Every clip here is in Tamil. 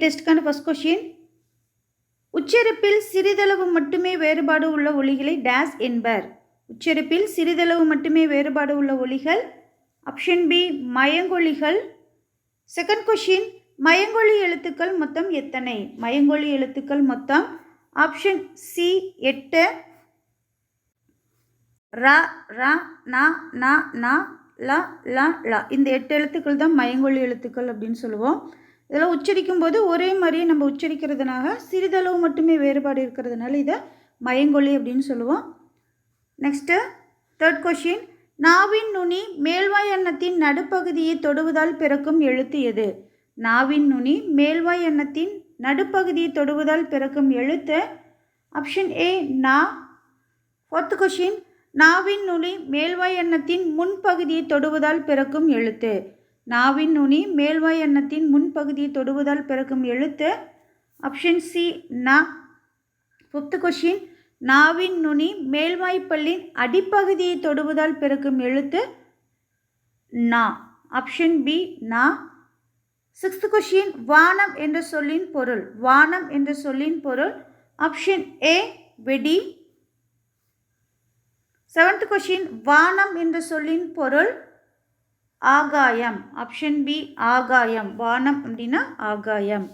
டெஸ்ட்டுக்கான ஃபர்ஸ்ட் கொஷின். உச்சரிப்பில் சிறிதளவு மட்டுமே வேறுபாடு உள்ள ஒலிகளை டேஸ் என்பர். உச்சரிப்பில் சிறிதளவு மட்டுமே வேறுபாடு உள்ள ஒலிகள். ஆப்ஷன் பி மயங்கொலிகள். செகண்ட் கொஷின், மயங்கொலி எழுத்துக்கள் மொத்தம் எத்தனை? மயங்கொலி எழுத்துக்கள் மொத்தம் ஆப்ஷன் சி 8. ரா ரா நா நா நா லா லா லா. இந்த 8 எழுத்துக்கள் தான் மயங்கொலி எழுத்துக்கள் அப்படின்னு சொல்லுவோம். இதெல்லாம் உச்சரிக்கும் போது ஒரே மாதிரியே நம்ம உச்சரிக்கிறதுனால சிறிதளவு மட்டுமே வேறுபாடு இருக்கிறதுனால இதை மயங்கொலி அப்படின்னு சொல்லுவோம். நெக்ஸ்ட்டு தேர்ட் கொஷின், நாவின் நுனி மேல்வாய் அன்னத்தின் நடுப்பகுதியை தொடுவதால் பிறக்கும் எழுத்து எது? நாவின் நுனி மேல்வாய் அன்னத்தின் நடுப்பகுதியை தொடுவதால் பிறக்கும் எழுத்து ஆப்ஷன் ஏ நா. ஃபோர்த் கொஷின், நாவின் நுனி மேல்வாய் அன்னத்தின் முன்பகுதியை தொடுவதால் பிறக்கும் எழுத்து. நாவின் நுனி மேல்வாய் அன்னத்தின் முன்பகுதியை தொடுவதால் பிறக்கும் எழுத்து ஆப்ஷன் சி நா. ஃபிஃப்த் கொஷின், நாவின் நுனி மேல்வாய்ப்பல்லின் அடிப்பகுதியை தொடுவதால் பிறக்கும் எழுத்து நா. ஆப்ஷன் பி நா. சிக்ஸ்த் கொஷின், வானம் என்ற சொல்லின் பொருள். வானம் என்ற சொல்லின் பொருள் ஆப்ஷன் ஏ வெடி. செவன்த் கொஷின், வானம் என்ற சொல்லின் பொருள் ஆகாயம். ஆப்ஷன் பி ஆகாயம். வானம் அப்படின்னா ஆகாயம்.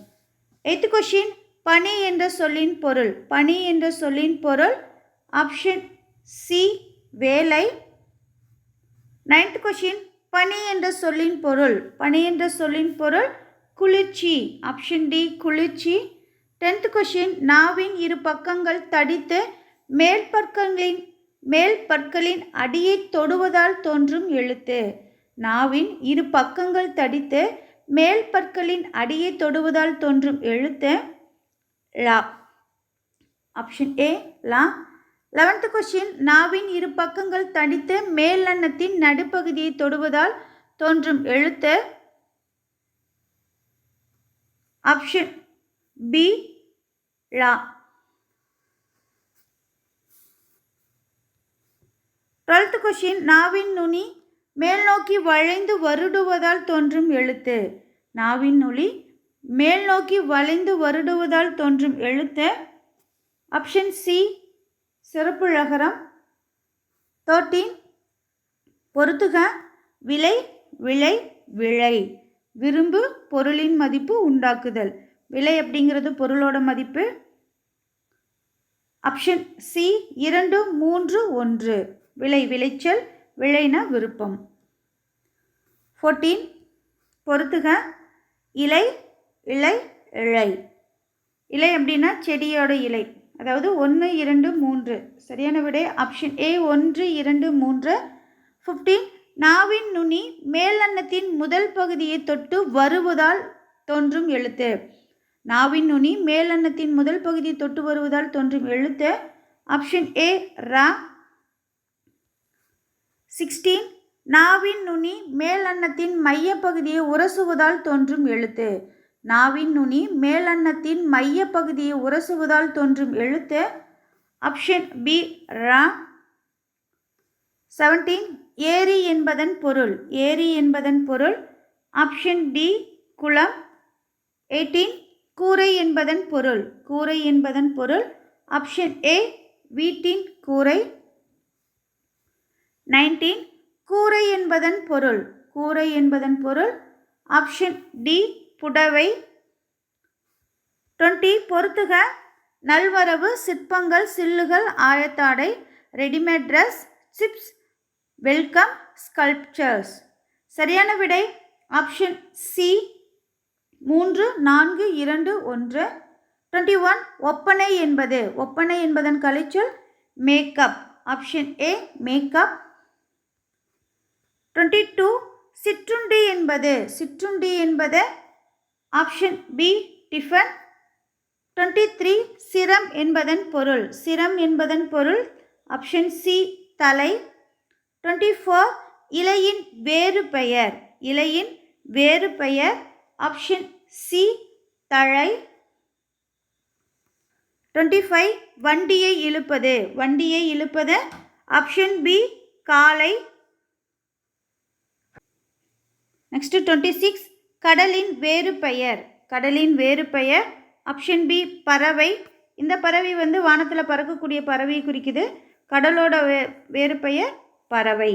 எய்த் கொஷின், பனி என்ற சொல்லின் பொருள். பனி என்ற சொல்லின் பொருள் ஆப்ஷன் சி வேலை. நைன்த் கொஷின், பனி என்ற சொல்லின் பொருள். பனி என்ற சொல்லின் பொருள் குளிர்ச்சி. ஆப்ஷன் டி குளிர்ச்சி. 10th கொஷின், நாவின் இரு பக்கங்கள் தடித்து மேல் பற்களின் அடியை தொடுவதால் தோன்றும் எழுத்து. நாவின் இரு பக்கங்கள் தடித்து மேல் பற்களின் அடியை தொடுவதால் தோன்றும் எழுத்து லா. Option A law. 11th question, நாவின் இரு பக்கங்கள் தடித்து மேல் அன்னத்தின் நடுப்பகுதியை தொடுவதால் தோன்றும் எழுத்து ஆப்ஷன் பி லா. 12th கொஷின், நாவின் நுனி மேல் நோக்கி வளைந்து வருடுவதால் தோன்றும் எழுத்து. நாவின் நுனி மேல் நோக்கி வளைந்து வருடுவதால் தோன்றும் எழுத்து ஆப்ஷன் சி சிறப்பு ழகரம். 13 பொறுத்துக, விலை விளை விளை. விரும்பு பொருளின் மதிப்பு உண்டாக்குதல். விலை அப்படிங்கிறது பொருளோட மதிப்பு. Option C 2 3 1. விளை விளைச்சல், விளைனா விருப்பம். 14 பொறுத்துக, இலை இலை இலை. இலை அப்படின்னா செடியோட இலை. அதாவது 1 2 3. சரியான விடை ஆப்ஷன் ஏ 1 2 3. 15 நாவின் நுனி மேல் அன்னத்தின் முதல் பகுதியை தொட்டு வருவதால் தோன்றும் எழுத்து. நாவின் நுனி மேல் அன்னத்தின் முதல் பகுதியை தொட்டு வருவதால் தோன்றும் எழுத்து ஆப்ஷன் ஏ ரா. 16 நாவின் நுனி மேல் அன்னத்தின் மைய பகுதியை உரசுவதால் தோன்றும் எழுத்து. நாவின் நுனி மேல் அன்னத்தின் மைய பகுதியை உரசுவதால் தோன்றும் எழுத்து ஆப்ஷன் பி ரா. 17 ஏரி என்பதன் பொருள். ஏரி என்பதன் பொருள் ஆப்ஷன் டி குளம். 18 கூரை என்பதன் பொருள். கூரை என்பதன் பொருள் ஆப்ஷன் ஏ வீட்டின் கூரை. 19 கூரை என்பதன் பொருள். கூரை என்பதன் பொருள் ஆப்ஷன் டி புடவை. 20 பொறுத்துக, நல்வரவு, சிற்பங்கள், சில்லுகள், ஆயத்தாடை, readymade dress, chips, welcome, sculptures. சரியான விடை ஆப்ஷன் சி 3 4 2 1. 21 ஒப்பனை என்பது. ஒப்பனை என்பதன் கலைச்சொல் மேக்கப். Option A makeup. 22 சிற்றுண்டி என்பது. சிற்றுண்டி என்பது ஆப்ஷன் பி டிஃபன். 23 சிரம் என்பதன் பொருள். சிரம் என்பதன் பொருள் ஆப்ஷன் சி தலை. 24 இலையின் வேறு பெயர். இலையின் வேறு பெயர் ஆப்ஷன் சி தழை. 25 வண்டியை இழுப்பது. வண்டியை இழுப்பது ஆப்ஷன் பி காலை. நெக்ஸ்ட் 26 கடலின் வேறு பெயர். கடலின் வேறு பெயர். ஆப்ஷன் பி பறவை. இந்த பறவை வந்து வானத்தில் பறக்கக்கூடிய பறவையை குறிக்குது. கடலோட வேறு பெயர் பறவை.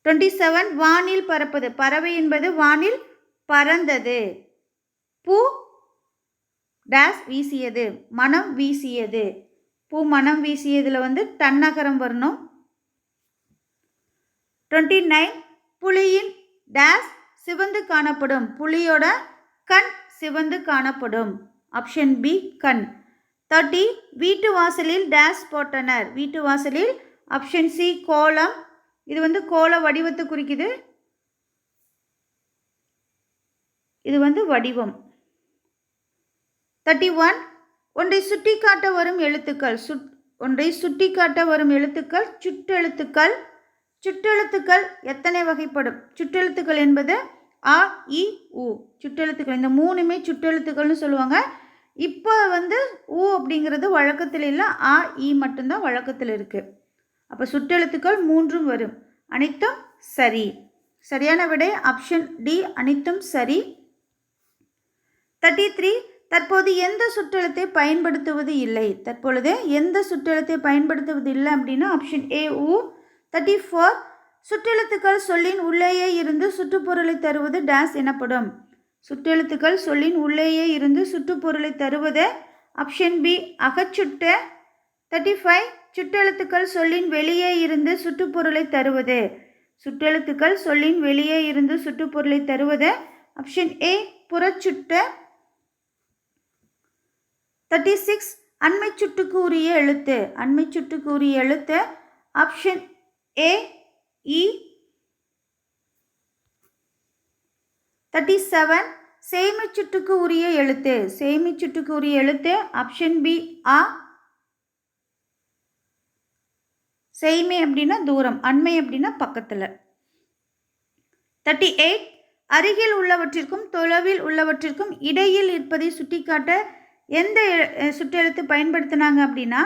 27 வானில் பறப்பது. பறவை என்பது வானில் பறந்தது. பூ டேஸ் வீசியது, மனம் வீசியது. பூ மனம் வீசியதில் வந்து தன்னகரம் வரணும். 29 புலியின் டேஸ் சிவந்து காணப்படும். புலியோட கண் சிவந்து காணப்படும். ஆப்ஷன் பி கண். 30 வீட்டு வாசலில் டேஸ் போட்டனர். வீட்டு வாசலில் ஆப்ஷன் சி கோலம். இது வந்து கோல வடிவத்தை குறிக்குது. இது வந்து வடிவம். 31 ஒன்றை சுட்டி காட்ட வரும் எழுத்துக்கள். ஒன்றை சுட்டி காட்ட வரும் எழுத்துக்கள் சுட்டெழுத்துக்கள். சுட்டெழுத்துக்கள் எத்தனை வகைப்படும்? சுட்டெழுத்துக்கள் என்பது அ இ உ. சுட்டெழுத்துக்கள் இந்த மூணுமே சுட்டெழுத்துக்கள்னு சொல்லுவாங்க. இப்போ வந்து உ அப்படிங்கிறது வழக்கத்தில் இல்லை, அ இ மட்டும்தான் வழக்கத்தில் இருக்குது. அப்போ சுட்டெழுத்துக்கள் மூன்றும் வரும். அனைத்தும் சரி. சரியான விடை ஆப்ஷன் டி, அனைத்தும் சரி. 33 தற்போது எந்த சுற்றெழுத்தை பயன்படுத்துவது இல்லை. தற்பொழுது எந்த சுற்றெழுத்தை பயன்படுத்துவது இல்லை அப்படின்னா ஆப்ஷன் ஏ உ. 34 சுற்றெழுத்துக்கள் சொல்லின் உள்ளேயே இருந்து சுற்றுப்பொருளை தருவது டேஸ் எனப்படும். சுற்றெழுத்துக்கள் சொல்லின் உள்ளேயே இருந்து சுற்றுப்பொருளை தருவது ஆப்ஷன் பி அகச்சுட்டு. 35 சுற்றெழுத்துக்கள் சொல்லின் வெளியே இருந்து சுற்றுப்பொருளை தருவது. சுற்றெழுத்துக்கள் சொல்லின் வெளியே இருந்து சுற்றுப்பொருளை தருவது ஆப்ஷன் ஏ புறச்சுட்டு. 36 அண்மை சுட்டுக்கு உரிய எழுத்து. அண்மை சுட்டுக்கு உரிய எழுத்து ஆப்ஷன் ஏ இ. 37 சேமி சுட்டுக்கு உரிய எழுத்து. சேமி சுட்டுக்கு உரிய எழுத்து ஆப்ஷன் பி ஆ. சேமி அப்படின்னா தூரம், அண்மை அப்படின்னா பக்கத்தில். 38 அருகில் உள்ளவற்றிற்கும் தொலைவில் உள்ளவற்றிற்கும் இடையில் இருப்பதை சுட்டிக்காட்ட எந்த சுற்றெழுத்து பயன்படுத்தினாங்க அப்படின்னா,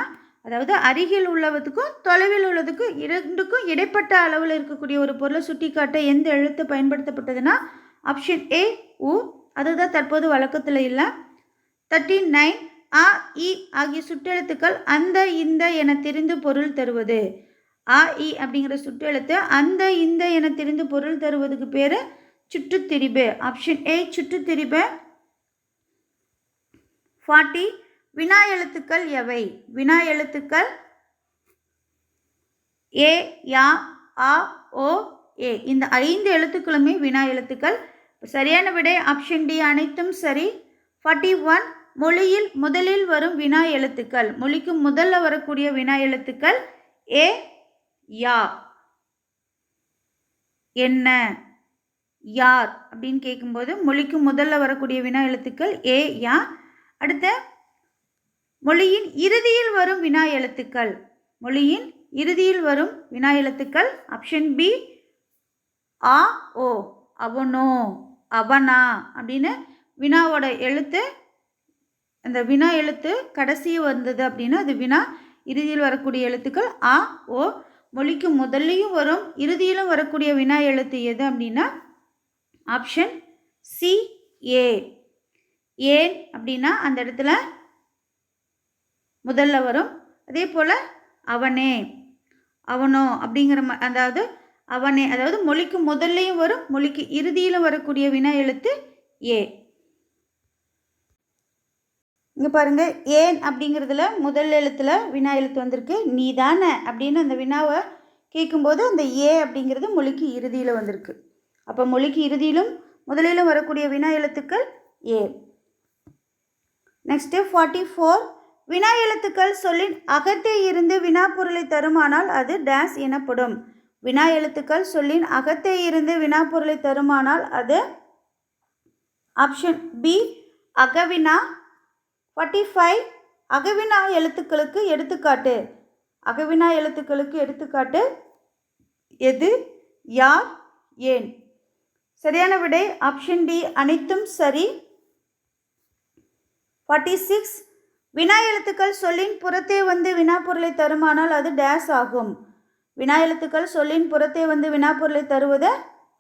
அதாவது அருகில் உள்ளவதுக்கும் தொலைவில் உள்ளதுக்கும் இரண்டுக்கும் இடைப்பட்ட அளவில் இருக்கக்கூடிய ஒரு பொருளை சுட்டிக்காட்ட எந்த எழுத்து பயன்படுத்தப்பட்டதுன்னா ஆப்ஷன் ஏ உ. அதுதான் தற்போது வழக்கத்தில் இல்லை. 39 அ இ ஆகிய சுற்றெழுத்துக்கள் அந்த இந்த என தெரிந்து பொருள் தருவது. அ இ அப்படிங்கிற சுற்றெழுத்து அந்த இந்த என தெரிந்து பொருள் தருவதுக்கு பேர் சுற்றுத்திரிபு. Option A சுற்றுத்திரிபு. 40 வினா எழுத்துக்கள் எவை? வினா எழுத்துக்கள் ஏ யா ஆ ஓ ஏ. இந்த 5 எழுத்துக்களுமே வினா எழுத்துக்கள். சரியான விடை ஆப்ஷன் டி, அனைத்தும் சரி. 41 மொழியில் முதலில் வரும் வினா எழுத்துக்கள். மொழிக்கு முதல்ல வரக்கூடிய வினா எழுத்துக்கள் ஏ யா. என்ன யார் அப்படின்னு கேட்கும்போது மொழிக்கு முதல்ல வரக்கூடிய வினா எழுத்துக்கள் ஏ யா. அடுத்த மொழியின் இறுதியில் வரும் வினா எழுத்துக்கள். மொழியின் இறுதியில் வரும் வினா எழுத்துக்கள் ஆப்ஷன் பி ஆ ஓ. அவனோ அவனா அப்படின்னு வினாவோட எழுத்து, அந்த வினா எழுத்து கடைசி வந்தது அப்படின்னா அது வினா. இறுதியில் வரக்கூடிய எழுத்துக்கள் ஆ ஓ. மொழிக்கு முதல்லையும் வரும் இறுதியிலும் வரக்கூடிய வினா எழுத்து எது அப்படின்னா ஆப்ஷன் சி ஏ. ஏன் அப்படின்னா அந்த இடத்துல முதல்ல வரும். அதே போல் அவனே அவனோ அப்படிங்கிற அதாவது அவனே, அதாவது மொழிக்கு முதல்லையும் வரும் மொழிக்கு இறுதியிலும் வரக்கூடிய வினா எழுத்து ஏ. இங்கே பாருங்கள், ஏன் அப்படிங்கிறதுல முதல் எழுத்தில் வினா எழுத்து வந்திருக்கு. நீ தானே அப்படின்னு அந்த வினாவை கேட்கும்போது அந்த ஏ அப்படிங்கிறது மொழிக்கு இறுதியில் வந்திருக்கு. அப்போ மொழிக்கு இறுதியிலும் முதலிலும் வரக்கூடிய வினா எழுத்துக்கள் ஏ. நெக்ஸ்ட்டு 44 வினா எழுத்துக்கள் சொல்லின் அகத்தே இருந்து வினா பொருளை தருமானால் அது டேஸ் எனப்படும். வினா எழுத்துக்கள் சொல்லின் அகத்தே இருந்து வினா பொருளை தருமானால் அது ஆப்ஷன் பி அகவினா. 45 அகவினா எழுத்துக்களுக்கு எடுத்துக்காட்டு. அகவினா எழுத்துக்களுக்கு எடுத்துக்காட்டு எது, யார், ஏன்? சரியான விடை ஆப்ஷன் டி, அனைத்தும் சரி. 46 வினா எழுத்துக்கள் சொல்லின் புறத்தே வந்து வினா பொருளை தருமானால் அது டேஸ் ஆகும். வினா எழுத்துக்கள் சொல்லின் புறத்தே வந்து வினா பொருளை தருவது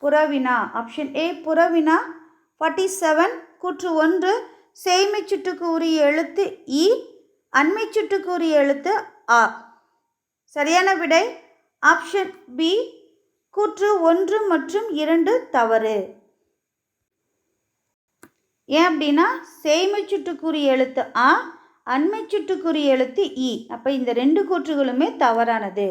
புறவினா. Option A புறவினா. 47 கூற்று 1 சேய்மை சுட்டுக்கு உரிய எழுத்து இ, அண்மை சுட்டுக்கு உரிய எழுத்து ஆ. சரியான விடை ஆப்ஷன் பி கூற்று 1 மற்றும் 2 தவறு. ஏன் அப்படின்னா சேய்மை சுட்டுக்குரிய எழுத்து ஆ, அண்மை சுட்டுக்குரிய எழுத்து இ. அப்போ இந்த 2 கூற்றுகளுமே தவறானது.